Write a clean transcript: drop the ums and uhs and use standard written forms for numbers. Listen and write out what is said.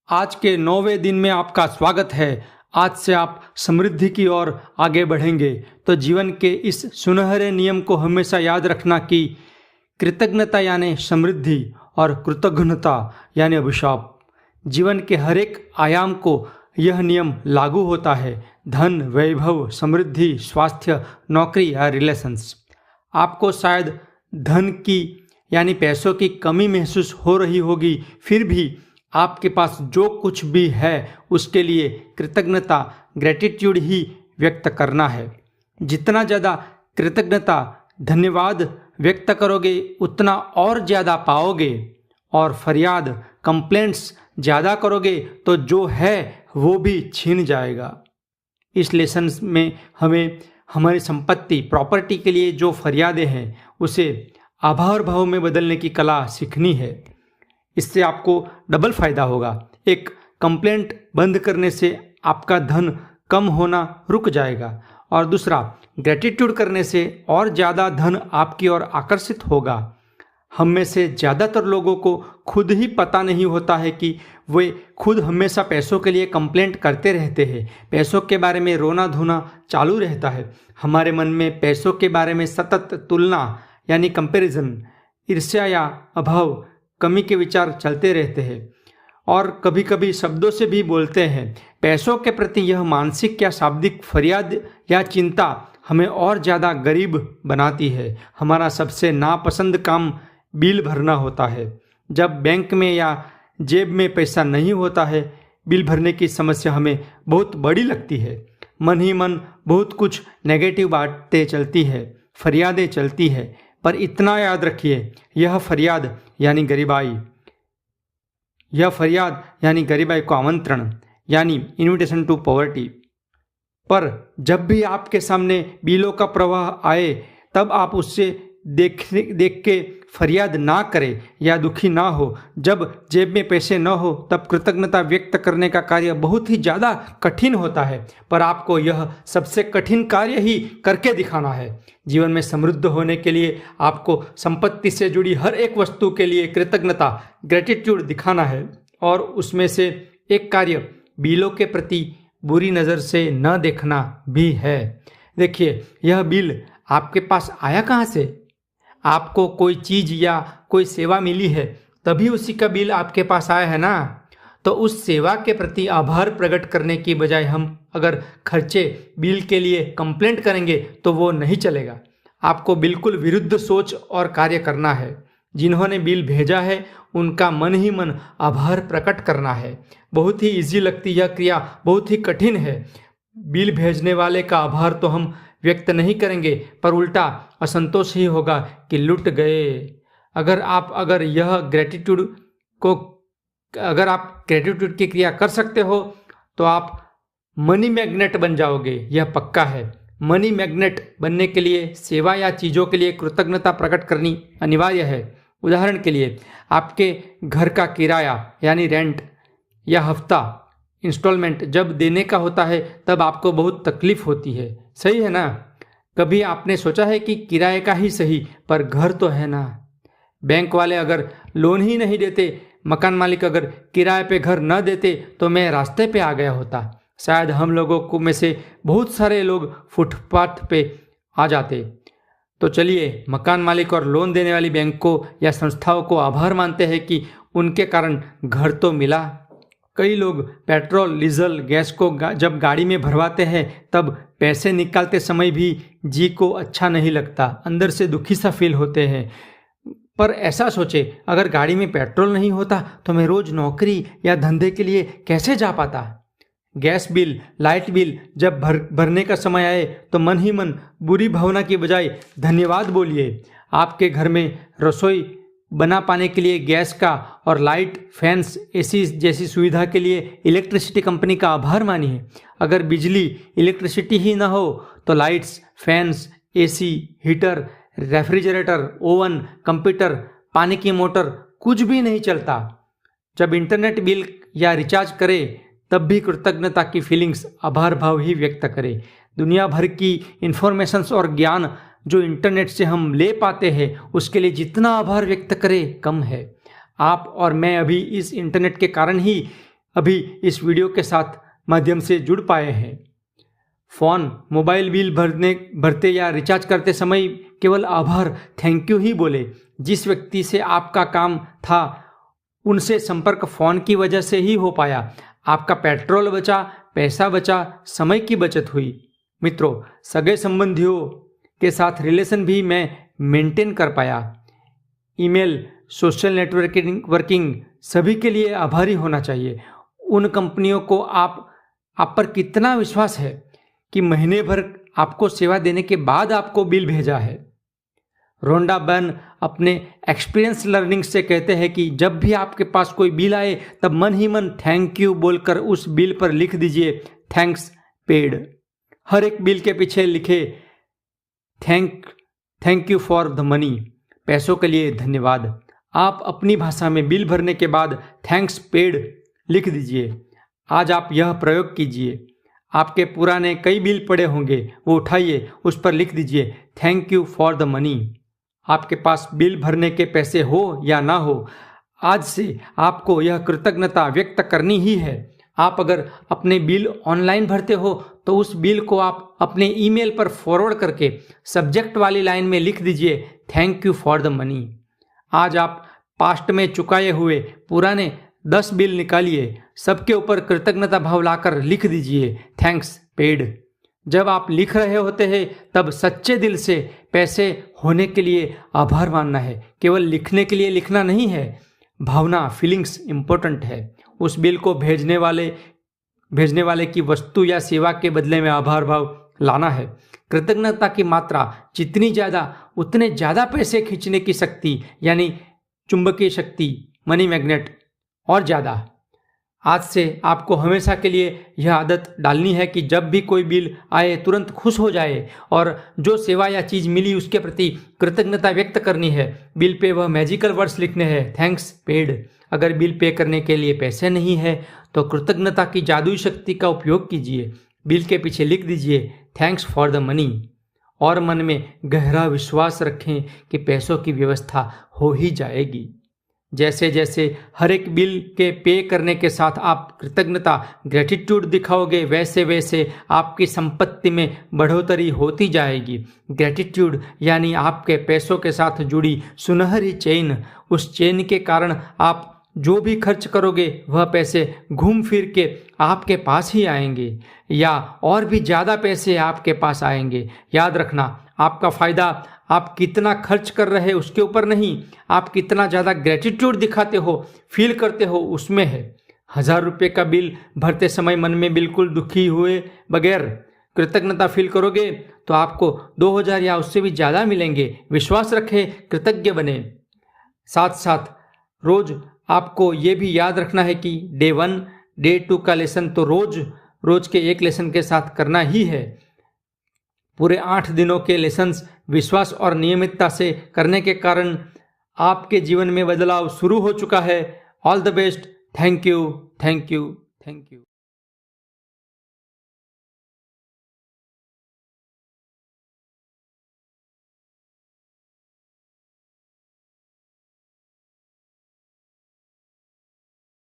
आज के 9वें दिन में आपका स्वागत है। आज से आप समृद्धि की ओर आगे बढ़ेंगे। तो जीवन के इस सुनहरे नियम को हमेशा याद रखना कि कृतज्ञता यानी समृद्धि और कृतघ्नता यानी अभिशाप। जीवन के हर एक आयाम को यह नियम लागू होता है। धन, वैभव, समृद्धि, स्वास्थ्य, नौकरी या रिलेशंस। आपको शायद धन की यानी पैसों की कमी महसूस हो रही होगी, फिर भी आपके पास जो कुछ भी है उसके लिए कृतज्ञता, ग्रेटिट्यूड ही व्यक्त करना है। जितना ज़्यादा कृतज्ञता, धन्यवाद व्यक्त करोगे उतना और ज़्यादा पाओगे, और फरियाद, कंप्लेंट्स ज़्यादा करोगे तो जो है वो भी छीन जाएगा। इस लेसन में हमें हमारी संपत्ति, प्रॉपर्टी के लिए जो फरियादें हैं उसे आभार भाव में बदलने की कला सीखनी है। इससे आपको डबल फायदा होगा। एक, कंप्लेंट बंद करने से आपका धन कम होना रुक जाएगा, और दूसरा, ग्रेटिट्यूड करने से और ज़्यादा धन आपकी ओर आकर्षित होगा। हम में से ज़्यादातर लोगों को खुद ही पता नहीं होता है कि वे खुद हमेशा पैसों के लिए कंप्लेंट करते रहते हैं। पैसों के बारे में रोना धोना चालू रहता है। हमारे मन में पैसों के बारे में सतत तुलना यानी कंपैरिजन, ईर्ष्या या अभाव, कमी के विचार चलते रहते हैं, और कभी कभी शब्दों से भी बोलते हैं। पैसों के प्रति यह मानसिक या शाब्दिक फरियाद या चिंता हमें और ज़्यादा गरीब बनाती है। हमारा सबसे नापसंद काम बिल भरना होता है। जब बैंक में या जेब में पैसा नहीं होता है, बिल भरने की समस्या हमें बहुत बड़ी लगती है। मन ही मन बहुत कुछ नेगेटिव बातें चलती है, फरियादें चलती है। पर इतना याद रखिए, यह फरियाद यानी गरीबाई को आमंत्रण यानी इनविटेशन टू पॉवर्टी। पर जब भी आपके सामने बिलों का प्रवाह आए, तब आप उससे देख के फरियाद ना करें या दुखी ना हो। जब जेब में पैसे न हो तब कृतज्ञता व्यक्त करने का कार्य बहुत ही ज़्यादा कठिन होता है, पर आपको यह सबसे कठिन कार्य ही करके दिखाना है। जीवन में समृद्ध होने के लिए आपको संपत्ति से जुड़ी हर एक वस्तु के लिए कृतज्ञता, ग्रेटिट्यूड दिखाना है, और उसमें से एक कार्य बिलों के प्रति बुरी नज़र से न देखना भी है। देखिए, यह बिल आपके पास आया कहाँ से? आपको कोई चीज़ या कोई सेवा मिली है तभी उसी का बिल आपके पास आया है ना। तो उस सेवा के प्रति आभार प्रकट करने की बजाय हम अगर खर्चे बिल के लिए कंप्लेंट करेंगे तो वो नहीं चलेगा। आपको बिल्कुल विरुद्ध सोच और कार्य करना है। जिन्होंने बिल भेजा है उनका मन ही मन आभार प्रकट करना है। बहुत ही इजी लगती यह क्रिया, बहुत ही कठिन है। बिल भेजने वाले का आभार तो हम व्यक्त नहीं करेंगे, पर उल्टा असंतोष ही होगा कि लुट गए। अगर आप ग्रेटिट्यूड की क्रिया कर सकते हो तो आप मनी मैग्नेट बन जाओगे, यह पक्का है। मनी मैग्नेट बनने के लिए सेवा या चीज़ों के लिए कृतज्ञता प्रकट करनी अनिवार्य है। उदाहरण के लिए, आपके घर का किराया यानी रेंट या हफ्ता इंस्टॉलमेंट जब देने का होता है तब आपको बहुत तकलीफ होती है, सही है ना? कभी आपने सोचा है कि किराए का ही सही, पर घर तो है ना। बैंक वाले अगर लोन ही नहीं देते, मकान मालिक अगर किराए पे घर न देते तो मैं रास्ते पे आ गया होता। शायद हम लोगों को में से बहुत सारे लोग फुटपाथ पे आ जाते। तो चलिए, मकान मालिक और लोन देने वाली बैंकों या संस्थाओं को आभार मानते हैं कि उनके कारण घर तो मिला। कई लोग पेट्रोल, डीजल, गैस को जब गाड़ी में भरवाते हैं तब पैसे निकालते समय भी जी को अच्छा नहीं लगता, अंदर से दुखी सा फील होते हैं। पर ऐसा सोचे, अगर गाड़ी में पेट्रोल नहीं होता तो मैं रोज नौकरी या धंधे के लिए कैसे जा पाता। गैस बिल, लाइट बिल जब भरने का समय आए तो मन ही मन बुरी भावना की बजाय धन्यवाद बोलिए। आपके घर में रसोई बना पाने के लिए गैस का और लाइट, फैंस, एसी जैसी सुविधा के लिए इलेक्ट्रिसिटी कंपनी का आभार मानिए। अगर बिजली, इलेक्ट्रिसिटी ही ना हो तो lights, fans, AC, heater, refrigerator, oven, computer, पानी की मोटर कुछ भी नहीं चलता। जब इंटरनेट बिल या रिचार्ज करें तब भी कृतज्ञता की फीलिंग्स, आभार भाव ही व्यक्त करें। दुनिया भर की इंफॉर्मेशंस और ज्ञान जो इंटरनेट से हम ले पाते हैं उसके लिए जितना आभार व्यक्त करें कम है। आप और मैं अभी इस इंटरनेट के कारण ही अभी इस वीडियो के साथ माध्यम से जुड़ पाए हैं। मोबाइल बिल भरते या रिचार्ज करते समय केवल आभार, थैंक यू ही बोले। जिस व्यक्ति से आपका काम था उनसे संपर्क फ़ोन की वजह से ही हो पाया। आपका पेट्रोल बचा, पैसा बचा, समय की बचत हुई। मित्रों, सगे संबंधियों के साथ रिलेशन भी मैं मेंटेन कर पाया। ईमेल, सोशल नेटवर्किंग सभी के लिए आभारी होना चाहिए। उन कंपनियों को आप पर कितना विश्वास है कि महीने भर आपको सेवा देने के बाद आपको बिल भेजा है। रोंडा बर्न अपने एक्सपीरियंस लर्निंग से कहते हैं कि जब भी आपके पास कोई बिल आए तब मन ही मन थैंक यू बोलकर उस बिल पर लिख दीजिए थैंक्स पेड। हर एक बिल के पीछे लिखे thank you for the money, पैसों के लिए धन्यवाद। आप अपनी भाषा में बिल भरने के बाद थैंक्स पेड लिख दीजिए। आज आप यह प्रयोग कीजिए। आपके पुराने कई बिल पड़े होंगे, वो उठाइए, उस पर लिख दीजिए thank you for the money. आपके पास बिल भरने के पैसे हो या ना हो, आज से आपको यह कृतज्ञता व्यक्त करनी ही है। आप अगर अपने बिल ऑनलाइन भरते हो तो उस बिल को आप अपने ईमेल पर फॉरवर्ड करके सब्जेक्ट वाली लाइन में लिख दीजिए thank you for the money. आज आप पास्ट में चुकाए हुए पुराने 10 बिल निकालिए, सबके ऊपर कृतज्ञता भाव लाकर लिख दीजिए थैंक्स पेड। जब आप लिख रहे होते हैं तब सच्चे दिल से पैसे होने के लिए आभार मानना है। केवल लिखने के लिए लिखना नहीं है, भावना, फीलिंग्स इंपॉर्टेंट है। उस बिल को भेजने वाले की वस्तु या सेवा के बदले में आभार भाव लाना है। कृतज्ञता की मात्रा जितनी ज़्यादा उतने ज़्यादा पैसे खींचने की शक्ति यानी चुंबकीय शक्ति, मनी मैग्नेट और ज़्यादा। आज से आपको हमेशा के लिए यह आदत डालनी है कि जब भी कोई बिल आए तुरंत खुश हो जाए और जो सेवा या चीज़ मिली उसके प्रति कृतज्ञता व्यक्त करनी है। बिल पे वह मैजिकल वर्ड्स लिखने हैं थैंक्स पेड। अगर बिल पे करने के लिए पैसे नहीं है तो कृतज्ञता की जादुई शक्ति का उपयोग कीजिए। बिल के पीछे लिख दीजिए थैंक्स फॉर द मनी और मन में गहरा विश्वास रखें कि पैसों की व्यवस्था हो ही जाएगी। जैसे जैसे हर एक बिल के पे करने के साथ आप कृतज्ञता, ग्रेटिट्यूड दिखाओगे, वैसे वैसे आपकी संपत्ति में बढ़ोतरी होती जाएगी। ग्रेटिट्यूड यानी आपके पैसों के साथ जुड़ी सुनहरी चेन। उस चेन के कारण आप जो भी खर्च करोगे वह पैसे घूम फिर के आपके पास ही आएंगे या और भी ज़्यादा पैसे आपके पास आएंगे। याद रखना, आपका फ़ायदा आप कितना खर्च कर रहे हैं उसके ऊपर नहीं, आप कितना ज़्यादा ग्रेटिट्यूड दिखाते हो, फील करते हो, उसमें है। 1000 रुपये का बिल भरते समय मन में बिल्कुल दुखी हुए बगैर कृतज्ञता फील करोगे तो आपको 2000 या उससे भी ज़्यादा मिलेंगे। विश्वास रखें, कृतज्ञ बने। साथ साथ रोज़ आपको ये भी याद रखना है कि डे 1, डे 2 का लेसन तो रोज के एक लेसन के साथ करना ही है। पूरे 8 दिनों के लेसन्स विश्वास और नियमितता से करने के कारण आपके जीवन में बदलाव शुरू हो चुका है। All the best. Thank you, thank you, thank you.